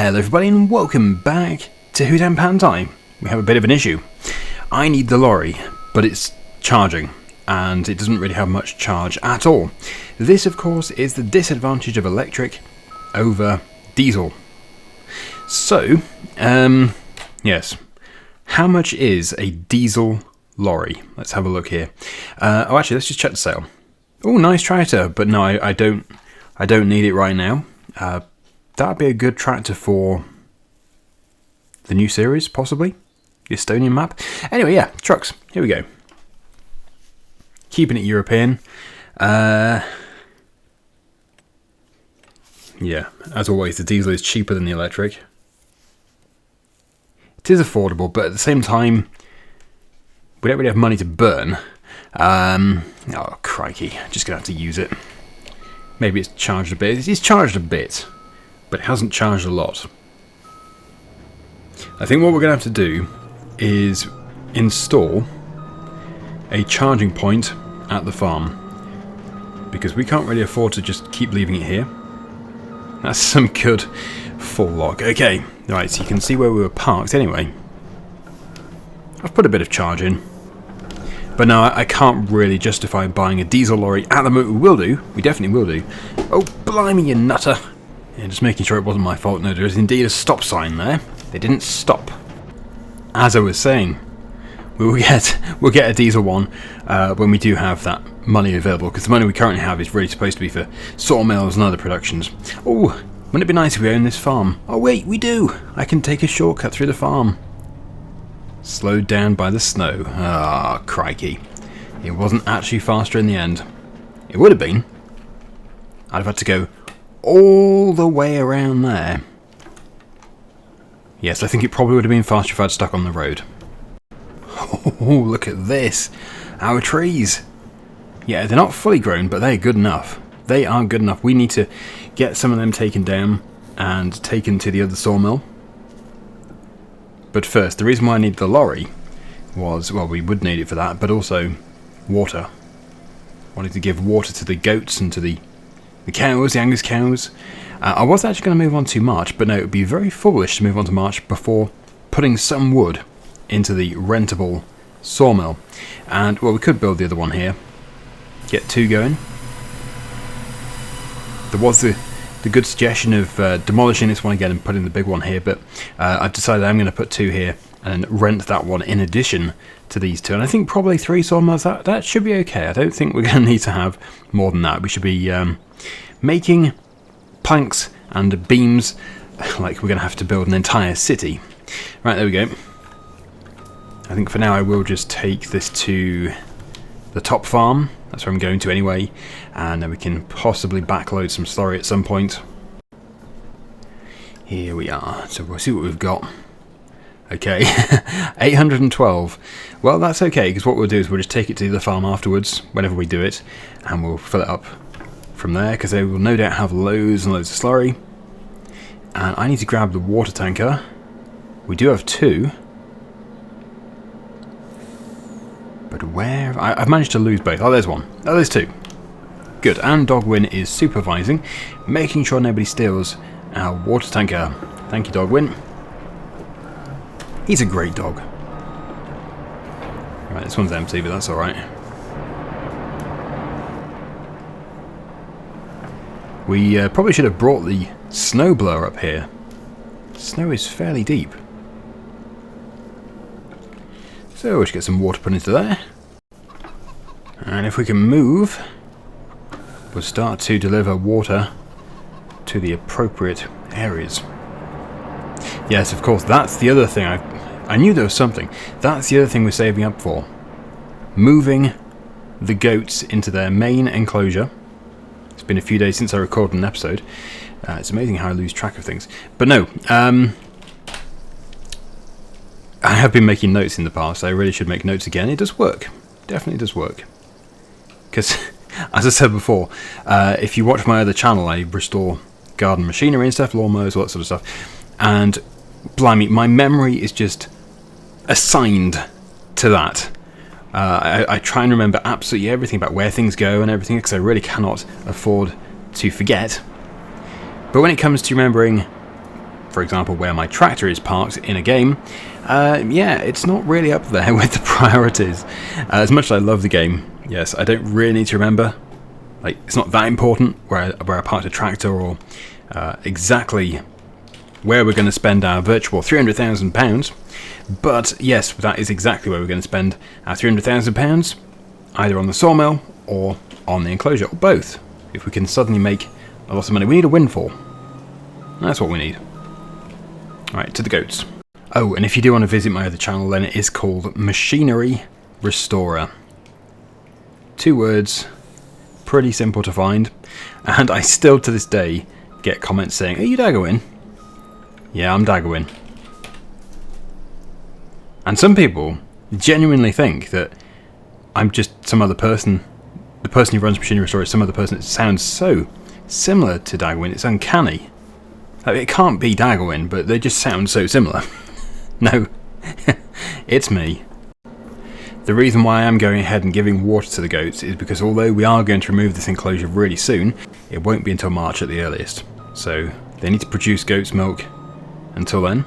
Hello everybody and welcome back to Hutan Pantai. We have a bit of an issue. I need the lorry, but it's charging, and it doesn't really have much charge at all. This of course is the disadvantage of electric over diesel. So, yes. How much is a diesel lorry? Let's have a look here. Actually, let's just check the sale. Oh, nice tractor, but no, I don't need it right now. That'd be a good tractor for the new series, possibly. The Estonian map. Anyway, yeah, trucks. Here we go. Keeping it European. Yeah, as always, the diesel is cheaper than the electric. It is affordable, but at the same time, we don't really have money to burn. Oh, crikey. Just going to have to use it. Maybe it's charged a bit. It's charged a bit, but it hasn't charged a lot. I think what we're going to have to do is install a charging point at the farm, because we can't really afford to just keep leaving it here. That's some good full log. Okay, right, so you can see where we were parked anyway. I've put a bit of charge in. But no, I can't really justify buying a diesel lorry at the moment. We will do. We definitely will do. Oh, blimey, you nutter. Yeah, just making sure it wasn't my fault. No, there is indeed a stop sign there. They didn't stop. As I was saying, we'll get a diesel one when we do have that money available, because the money we currently have is really supposed to be for sawmills and other productions. Oh, wouldn't it be nice if we owned this farm? Oh wait, we do. I can take a shortcut through the farm. Slowed down by the snow. Ah, crikey. It wasn't actually faster in the end. It would have been. I'd have had to go all the way around there. Yes, I think it probably would have been faster if I'd stuck on the road. Oh, look at this. Our trees. Yeah, they're not fully grown, but they're good enough. They are good enough. We need to get some of them taken down and taken to the other sawmill. But first, the reason why I need the lorry was, well, we would need it for that, but also water. Wanted to give water to the goats and to the cows, the Angus cows. I was actually going to move on to March, but no, it would be very foolish to move on to March before putting some wood into the rentable sawmill. And, well, we could build the other one here. Get two going. There was the good suggestion of demolishing this one again and putting the big one here, but I've decided I'm going to put two here and rent that one in addition to these two. And I think probably 3 sawmills, that should be okay. I don't think we're going to need to have more than that. We should be making planks and beams like we're going to have to build an entire city. Right, there we go. I think for now I will just take this to the top farm. That's where I'm going to anyway, and then we can possibly backload some slurry at some point. Here we are, so we'll see what we've got. Okay, 812. Well, that's okay, because what we'll do is we'll just take it to the farm afterwards, whenever we do it, and we'll fill it up from there, because they will no doubt have loads and loads of slurry. And I need to grab the water tanker. We do have 2. But where? I've managed to lose both. Oh, there's one. Oh, there's 2. Good. And Daggerwin is supervising, making sure nobody steals our water tanker. Thank you, Daggerwin. He's a great dog. Right, this one's empty, but that's alright. We probably should have brought the snowblower up here. Snow is fairly deep. So we should get some water put into there. And if we can move, we'll start to deliver water to the appropriate areas. Yes, of course, that's the other thing. I knew there was something. That's the other thing we're saving up for. Moving the goats into their main enclosure. It's been a few days since I recorded an episode. It's amazing how I lose track of things. But no, I have been making notes in the past. I really should make notes again. It does work. Definitely does work. Because, as I said before, if you watch my other channel, I restore garden machinery and stuff, lawnmowers, all that sort of stuff. And, blimey, my memory is just assigned to that. I try and remember absolutely everything about where things go and everything, because I really cannot afford to forget. But when it comes to remembering for example, where my tractor is parked in a game, yeah, it's not really up there with the priorities. As much as I love the game, yes, I don't really need to remember. Like, it's not that important where I parked a tractor or exactly where we're going to spend our virtual £300,000. But yes, that is exactly where we're going to spend our £300,000, either on the sawmill or on the enclosure, or both. If we can suddenly make a lot of money, we need a windfall. That's what we need. Alright, to the goats. Oh, and if you do want to visit my other channel, then it is called Machinery Restorer. 2 words, pretty simple to find, and I still to this day get comments saying, "Are you Daggerwin?" Yeah, I'm Daggerwin. And some people genuinely think that I'm just some other person. The person who runs Machinery Restorer is some other person. It sounds so similar to Daggerwin, it's uncanny. Like, it can't be Daggerwin, but they just sound so similar. No, it's me. The reason why I'm going ahead and giving water to the goats is because although we are going to remove this enclosure really soon, it won't be until March at the earliest. So they need to produce goat's milk until then.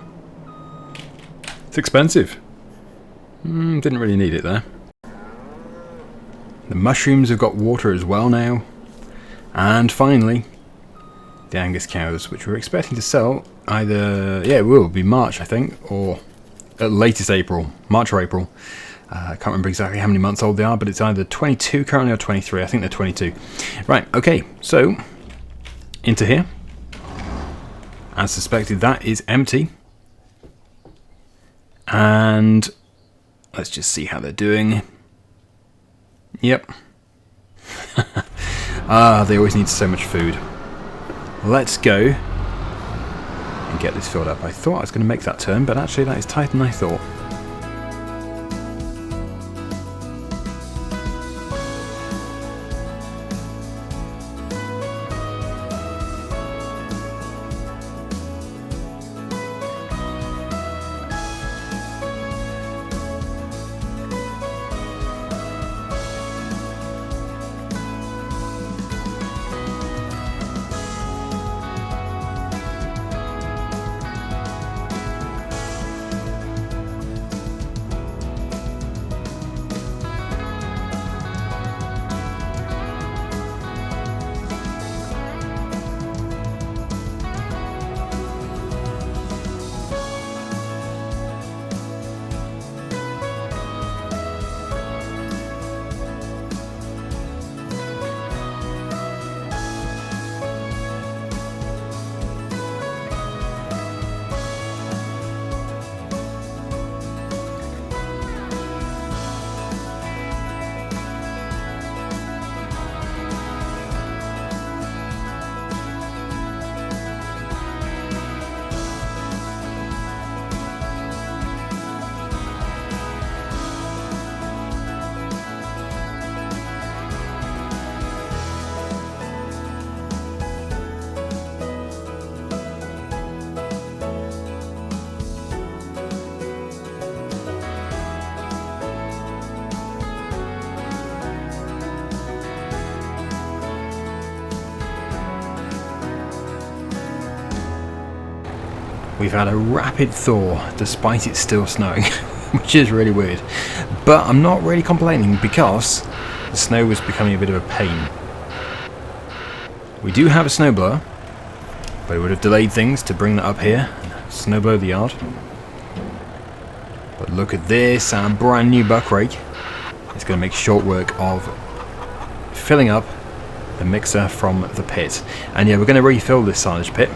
It's expensive. Didn't really need it there. The mushrooms have got water as well now. And finally, the Angus cows, which we're expecting to sell either, yeah, it will be March, I think, or at latest April, March or April. I can't remember exactly how many months old they are, but it's either 22 currently or 23. I think they're 22. Right, okay, so into here. As suspected, that is empty. And let's just see how they're doing. Yep. They always need so much food. Let's go and get this filled up. I thought I was going to make that turn, but actually that is tighter than I thought. We've had a rapid thaw despite it still snowing, which is really weird. But I'm not really complaining because the snow was becoming a bit of a pain. We do have a snowblower, but it would have delayed things to bring that up here and snowblow the yard. But look at this, our brand new buck rake. It's going to make short work of filling up the mixer from the pit. And yeah, we're going to refill this silage pit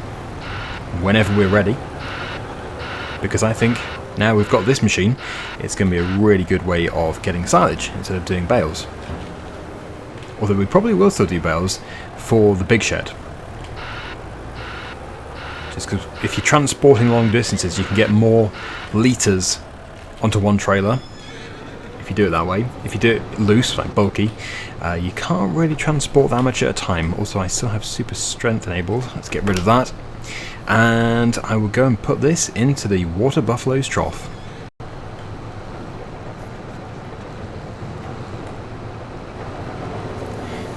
whenever we're ready, because I think now we've got this machine, it's going to be a really good way of getting silage instead of doing bales. Although we probably will still do bales for the big shed, just because if you're transporting long distances you can get more litres onto one trailer if you do it that way. If you do it loose, like bulky, you can't really transport that much at a time. Also, I still have super strength enabled. Let's get rid of that. And I will go and put this into the water buffalo's trough.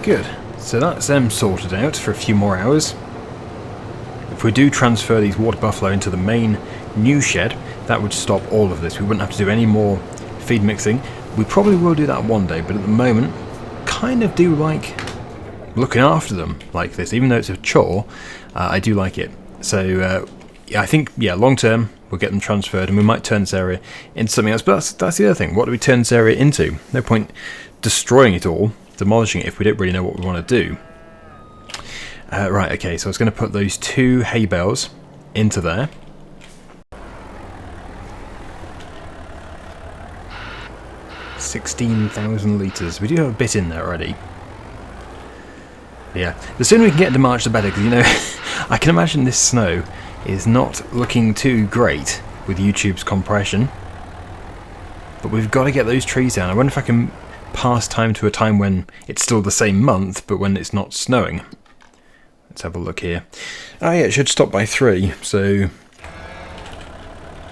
Good. So that's them sorted out for a few more hours. We've if we do transfer these water buffalo into the main new shed, that would stop all of this. We wouldn't have to do any more feed mixing. We probably will do that one day, but at the moment, kind of do like looking after them like this. Even though it's a chore, I do like it. So yeah, I think, yeah, long term we'll get them transferred, and we might turn this area into something else. But that's the other thing. What do we turn this area into? No point destroying it all, demolishing it, if we don't really know what we want to do. Right, okay, so I was going to put those 2 hay bales into there. $16,000 litres. We do have a bit in there already. Yeah, the sooner we can get into March, the better, because, you know, I can imagine this snow is not looking too great with YouTube's compression. But we've got to get those trees down. I wonder if I can pass time to a time when it's still the same month, but when it's not snowing. Let's have a look here. Oh yeah, it should stop by 3, so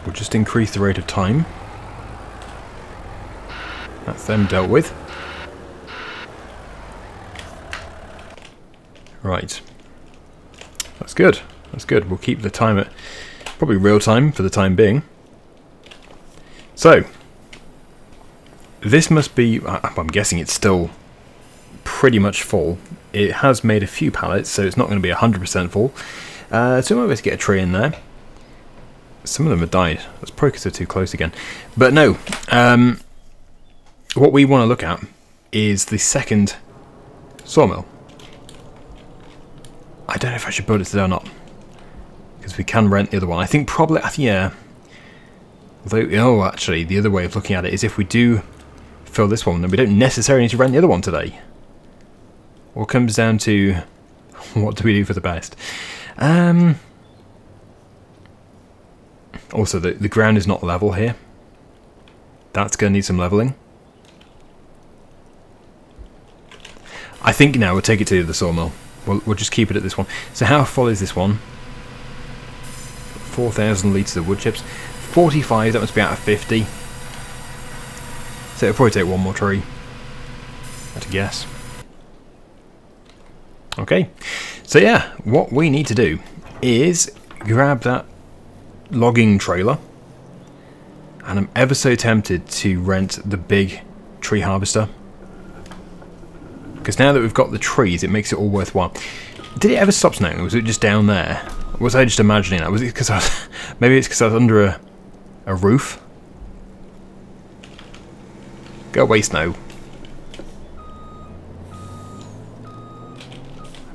we'll just increase the rate of time. That's them dealt with. Right. That's good. That's good. We'll keep the time at probably real time for the time being. So, this must be, I'm guessing it's still pretty much full. It has made a few pallets, so it's not going to be 100% full. So we might be able to get a tree in there. Some of them have died. That's probably because they're too close again. But no, what we want to look at is the second sawmill. I don't know if I should build it today or not, because we can rent the other one. I think probably, yeah. Although, oh, actually, the other way of looking at it is if we do fill this one, then we don't necessarily need to rent the other one today. All comes down to what do we do for the best. Also, the ground is not level here. That's going to need some leveling. I think now we'll take it to the sawmill. We'll just keep it at this one. So how full is this one? 4,000 litres of wood chips. 45, that must be out of 50. So it'll probably take one more tree, at a guess. Okay, so yeah, what we need to do is grab that logging trailer, and I'm ever so tempted to rent the big tree harvester, because now that we've got the trees, it makes it all worthwhile. Did it ever stop snowing, or was it just down there? Or was I just imagining that? Was it because I was, maybe it's because I was under a roof? Go away, snow.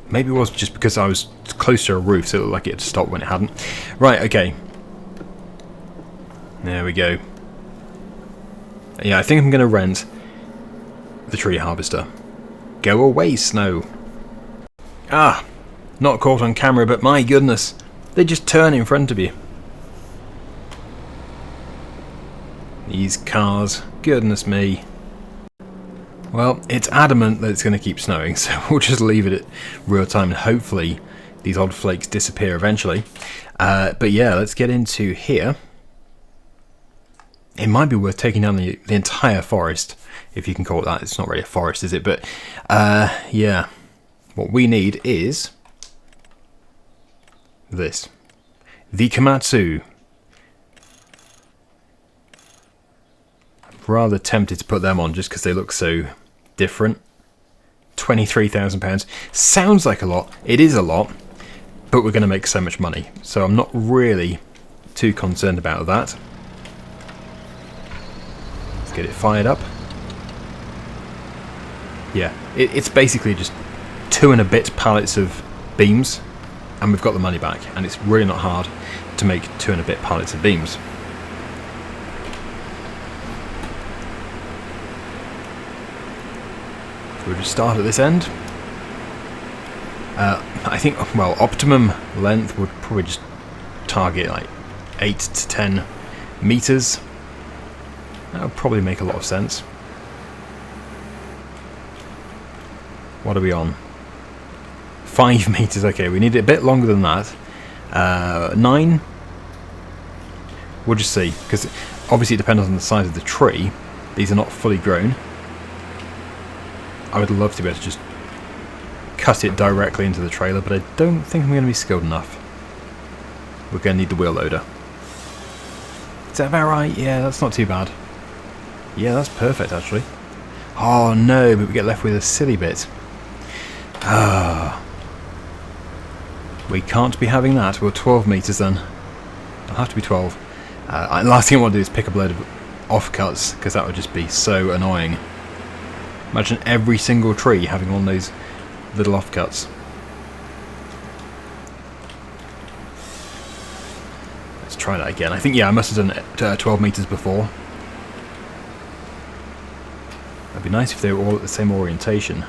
Maybe it was just because I was close to a roof, so it looked like it had stopped when it hadn't. Right, okay. There we go. Yeah, I think I'm going to rent the tree harvester. Go away, snow. Ah, not caught on camera, but my goodness. They just turn in front of you. These cars, goodness me. Well, it's adamant that it's going to keep snowing, so we'll just leave it at real time, and hopefully these odd flakes disappear eventually. But yeah, let's get into here. It might be worth taking down the entire forest, if you can call it that. It's not really a forest, is it? But yeah, what we need is this. The Komatsu. I'm rather tempted to put them on just because they look so different. £23,000 sounds like a lot. It is a lot, but we're going to make so much money, so I'm not really too concerned about that. Let's get it fired up. Yeah, it's basically just 2 and a bit pallets of beams, and we've got the money back, and it's really not hard to make 2 and a bit pallets of beams. We'll just start at this end. I think, well, optimum length would probably just target like 8 to 10 meters. That would probably make a lot of sense. What are we on? 5 meters, okay, we need it a bit longer than that. 9? We'll just see, because obviously it depends on the size of the tree. These are not fully grown. I would love to be able to just cut it directly into the trailer, but I don't think I'm going to be skilled enough. we're going to need the wheel loader. Is that about right? Yeah, that's not too bad. Yeah, that's perfect actually. Oh no, but we get left with a silly bit. We can't be having that. We're 12 metres then. It'll have to be 12. Last thing I want to do is pick up a load of offcuts, because that would just be so annoying. Imagine every single tree having one of those little offcuts. Let's try that again. I think, yeah, I must have done it 12 metres before. It'd be nice if they were all at the same orientation.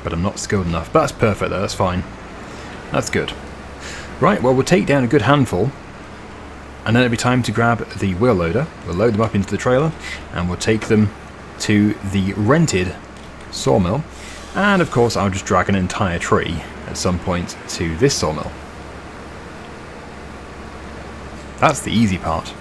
But I'm not skilled enough. But that's perfect though, that's fine. That's good. Right, well we'll take down a good handful, and then it'll be time to grab the wheel loader. We'll load them up into the trailer, and we'll take them to the rented sawmill. And of course I'll just drag an entire tree at some point to this sawmill. That's the easy part.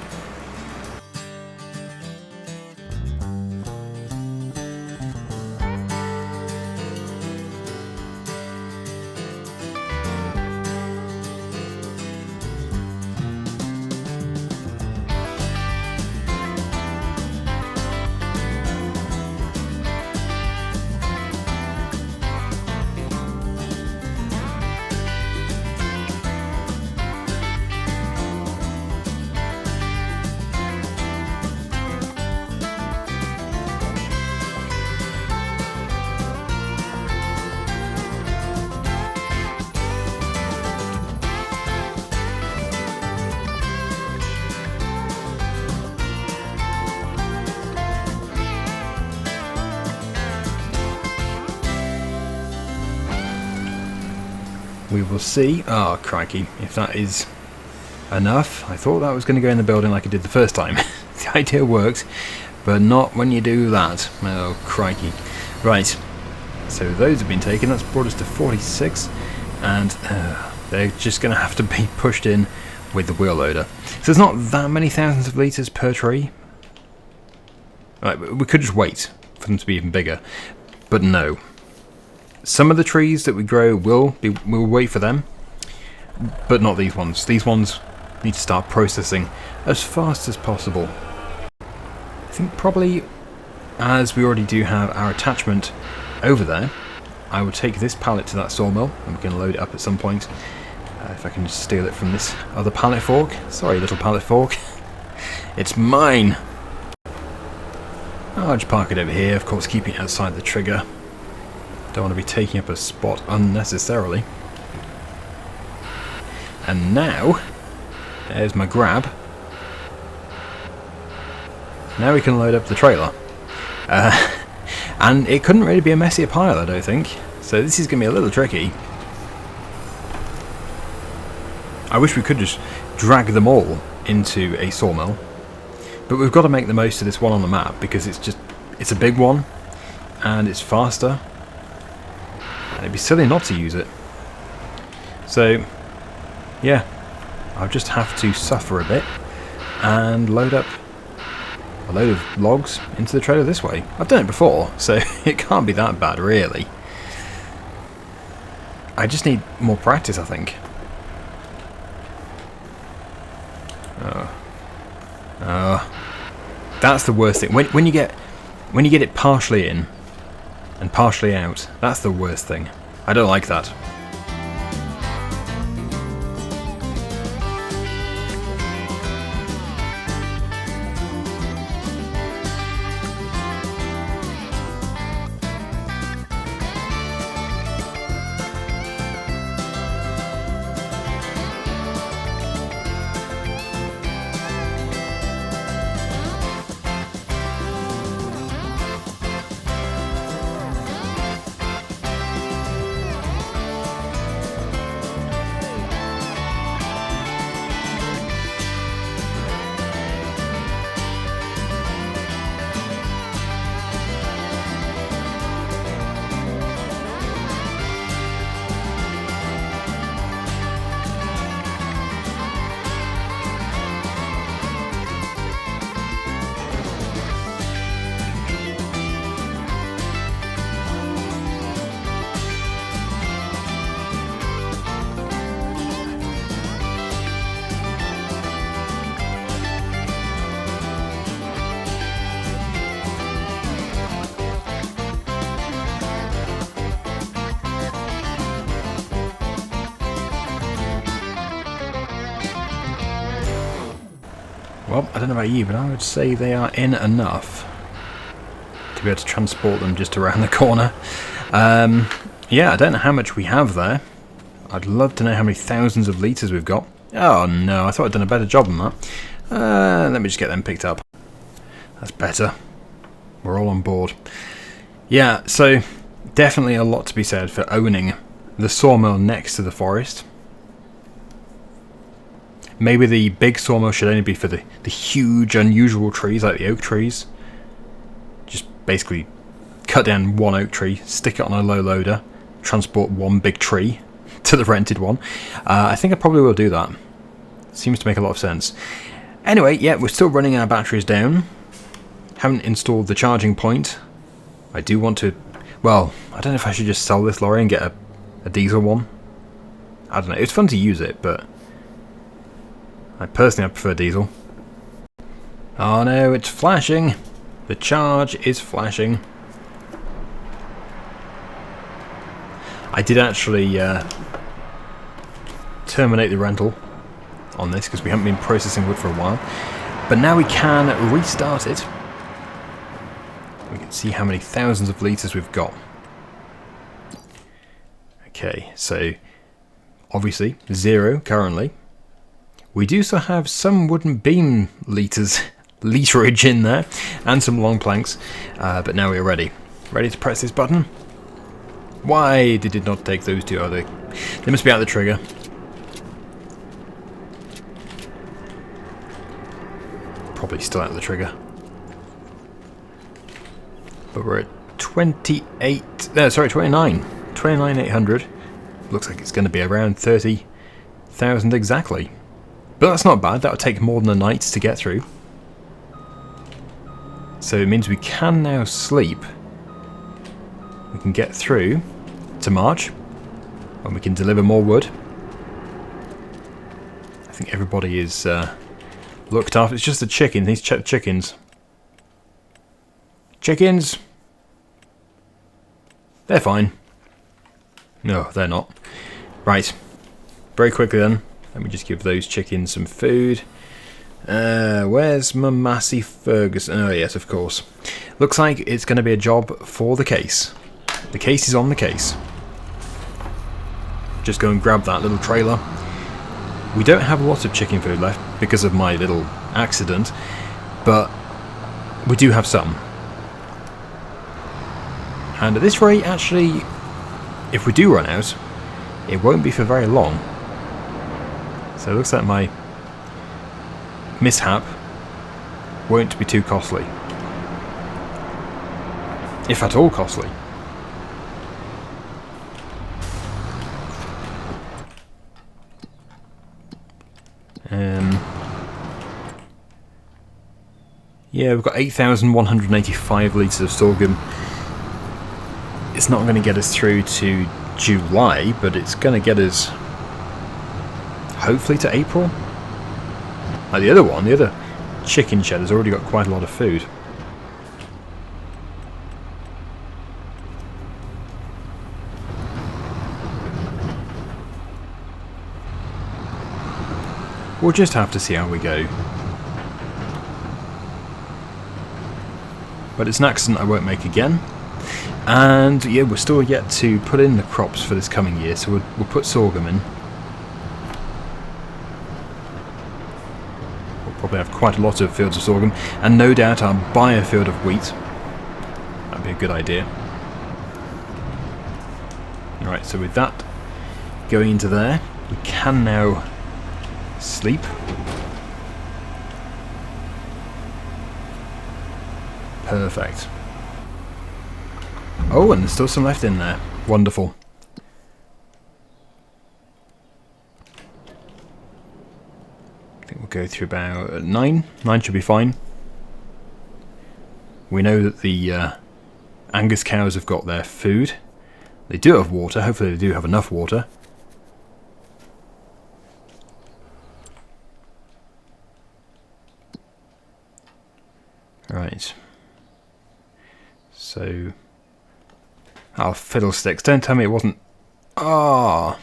We will see. Oh, crikey, if that is enough. I thought that was going to go in the building like I did the first time. The idea works, but not when you do that. Oh, crikey. Right, so those have been taken. That's brought us to 46, and they're just going to have to be pushed in with the wheel loader. So there's not that many thousands of litres per tree. Right, we could just wait for them to be even bigger, but no. Some of the trees that we grow we'll wait for them, but not these ones. These ones need to start processing as fast as possible. I think probably, as we already do have our attachment over there, I will take this pallet to that sawmill, and we can load it up at some point. If I can just steal it from this other pallet fork. Sorry, little pallet fork. It's mine! I'll just park it over here, of course keeping it outside the trigger. Don't want to be taking up a spot unnecessarily. And now, there's my grab. Now we can load up the trailer. And it couldn't really be a messier pile, I don't think. So this is going to be a little tricky. I wish we could just drag them all into a sawmill. But we've got to make the most of this one on the map, because it's a big one, and it's faster. And it'd be silly not to use it. So, yeah, I'll just have to suffer a bit and load up a load of logs into the trailer this way. I've done it before, so it can't be that bad, really. I just need more practice, I think. That's the worst thing. When you get it partially in and partially out, that's the worst thing. I don't like that. Well, I don't know about you, but I would say they are in enough to be able to transport them just around the corner. Yeah, I don't know how much we have there. I'd love to know how many thousands of litres we've got. Oh no, I thought I'd done a better job than that. Let me just get them picked up. That's better. We're all on board. Yeah, so definitely a lot to be said for owning the sawmill next to the forest. Maybe the big sawmill should only be for the huge, unusual trees like the oak trees. Just basically cut down one oak tree, stick it on a low loader, transport one big tree to the rented one. I think I probably will do that. Seems to make a lot of sense. Anyway, yeah, we're still running our batteries down. Haven't installed the charging point. I do want to... Well, I don't know if I should just sell this lorry and get a diesel one. I don't know. It's fun to use it, but I prefer diesel. Oh no, it's flashing. The charge is flashing. I did actually terminate the rental on this because we haven't been processing wood for a while. But now we can restart it. We can see how many thousands of litres we've got. Okay, so obviously 0 currently. We do still have some wooden beam literage in there and some long planks, but now we're ready. Ready to press this button. Why did it not take those two? Oh, they must be out of the trigger. Probably still out of the trigger. But we're at 29. 29,800. Looks like it's going to be around 30,000 exactly. But that's not bad. That would take more than a night to get through. So it means we can now sleep. We can get through to March, and we can deliver more wood. I think everybody is looked after. It's just the chickens. Need to check the chickens. Chickens! They're fine. No, they're not. Right. Very quickly then, let me just give those chickens some food. Where's my Massey Ferguson? Oh yes, of course. Looks like it's going to be a job for the case. The case is on the case. Just go and grab that little trailer. We don't have a lot of chicken food left because of my little accident, but we do have some. And at this rate, actually, if we do run out, it won't be for very long. So it looks like my mishap won't be too costly. If at all costly. Yeah, we've got 8,185 litres of sorghum. It's not going to get us through to July, but it's going to get us hopefully to April. Like the other chicken shed has already got quite a lot of food. We'll just have to see how we go. But it's an accident I won't make again. And yeah, we're still yet to put in the crops for this coming year, so we'll put sorghum in. We'll probably have quite a lot of fields of sorghum, and no doubt I'll buy a field of wheat. That'd be a good idea. Alright, so with that going into there, we can now sleep. Perfect. Oh, and there's still some left in there. Wonderful. I think we'll go through about 9. 9 should be fine. We know that the Angus cows have got their food. They do have water. Hopefully they do have enough water. Right. So... oh, fiddlesticks. Don't tell me it wasn't... ah!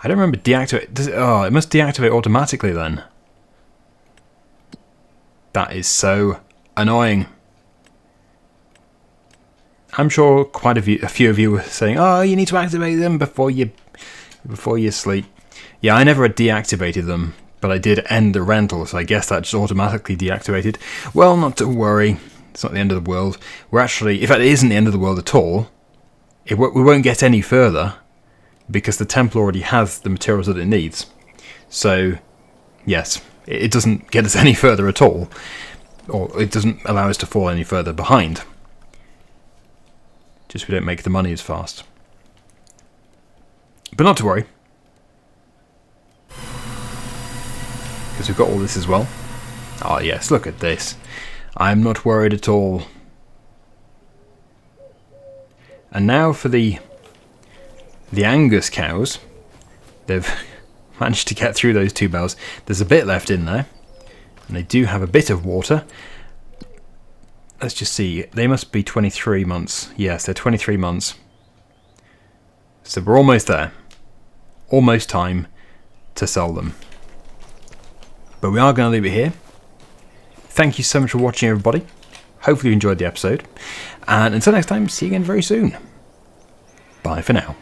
I don't remember deactivate. Does it? Oh, it must deactivate automatically then. That is so annoying. I'm sure quite a few of you were saying, "Oh, you need to activate them before you sleep." Yeah, I never deactivated them, but I did end the rental, so I guess that just automatically deactivated. Well, not to worry. It's not the end of the world. We're actually, in fact, it isn't the end of the world at all. We won't get any further because the temple already has the materials that it needs. So, yes, it doesn't get us any further at all, or it doesn't allow us to fall any further behind. Just we don't make the money as fast. But not to worry, because we've got all this as well. Ah, yes, look at this. I'm not worried at all. And now for the Angus cows. They've managed to get through those 2 bales. There's a bit left in there, and they do have a bit of water. Let's just see. They must be 23 months. Yes, they're 23 months. So we're almost there. Almost time to sell them. But we are going to leave it here. Thank you so much for watching, everybody. Hopefully you enjoyed the episode. And until next time, see you again very soon. Bye for now.